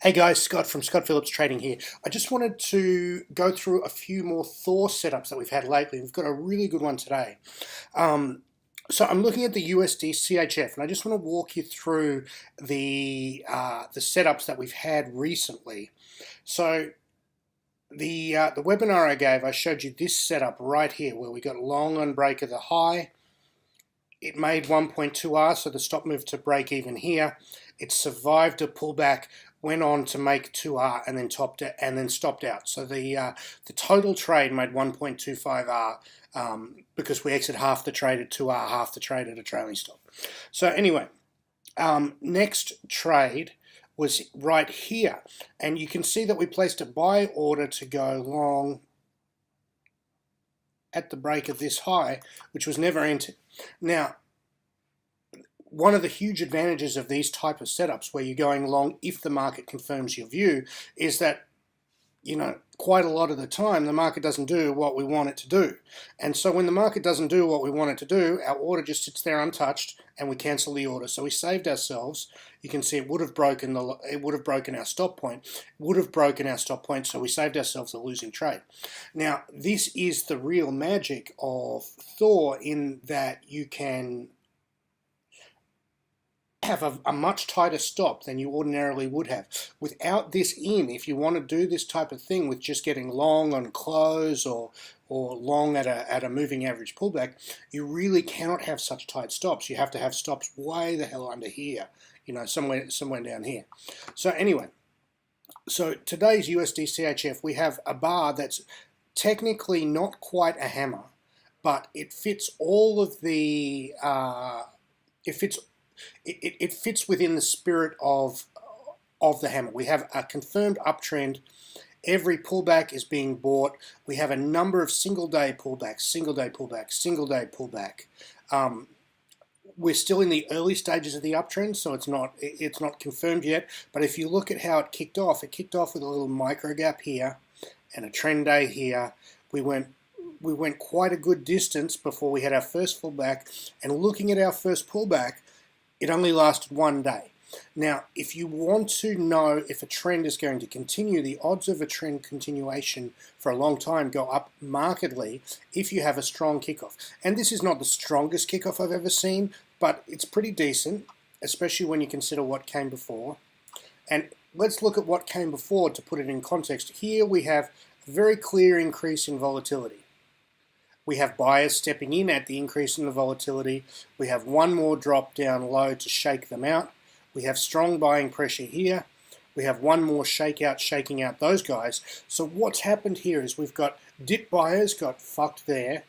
Hey guys, Scott from Scott Phillips Trading here. I just wanted to go through a few more Thor setups that we've had lately. We've got a really good one today. Um, so I'm looking at the USD CHF, and I just want to walk you through the setups that we've had recently. So the webinar I gave, I showed you this setup right here, where we got long on break of the high. It made 1.2R, so the stop moved to break even here. It survived a pullback, went on to make 2R, and then topped it and then stopped out. So the total trade made 1.25R because we exited half the trade at 2R, half the trade at a trailing stop. So anyway, next trade was right here, and you can see that we placed a buy order to go long at the break of this high, which was never entered. Now, one of the huge advantages of these type of setups where you're going long if the market confirms your view is that, quite a lot of the time the market doesn't do what we want it to do. And so when the market doesn't do what we want it to do, our order just sits there untouched and we cancel the order. So we saved ourselves. You can see it would have broken our stop point. So we saved ourselves a losing trade. Now, this is the real magic of Thor, in that you can have a much tighter stop than you ordinarily would have. Without this in, if you want to do this type of thing with just getting long on close or long at a moving average pullback, you really cannot have such tight stops. You have to have stops way the hell under here, somewhere down here. So anyway, so today's USD CHF, we have a bar that's technically not quite a hammer, but it fits all of the it fits within the spirit of the hammer. We have a confirmed uptrend. Every pullback is being bought. We have a number of single-day pullbacks, single-day pullback, single-day pullback. We're still in the early stages of the uptrend, so it's not confirmed yet. But if you look at how it kicked off with a little micro gap here and a trend day here. We went quite a good distance before we had our first pullback. And looking at our first pullback, it only lasted one day. Now, if you want to know if a trend is going to continue, the odds of a trend continuation for a long time go up markedly if you have a strong kickoff. And this is not the strongest kickoff I've ever seen, but it's pretty decent, especially when you consider what came before. And let's look at what came before to put it in context. Here we have a very clear increase in volatility. We have buyers stepping in at the increase in the volatility. We have one more drop down low to shake them out. We have strong buying pressure here. We have one more shakeout, shaking out those guys. So what's happened here is we've got dip buyers got fucked there.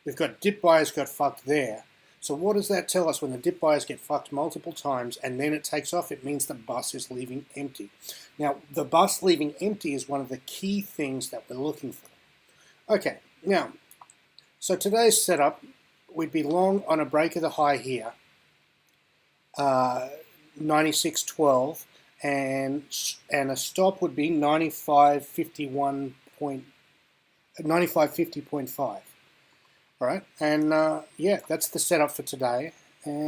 We've got dip buyers got fucked there. So what does that tell us? When the dip buyers get fucked multiple times and then it takes off, it means the bus is leaving empty. Now, the bus leaving empty is one of the key things that we're looking for. Okay, now, so today's setup, we'd be long on a break of the high here, 96.12, and a stop would be 95.50.5. All right, and yeah, that's the setup for today. And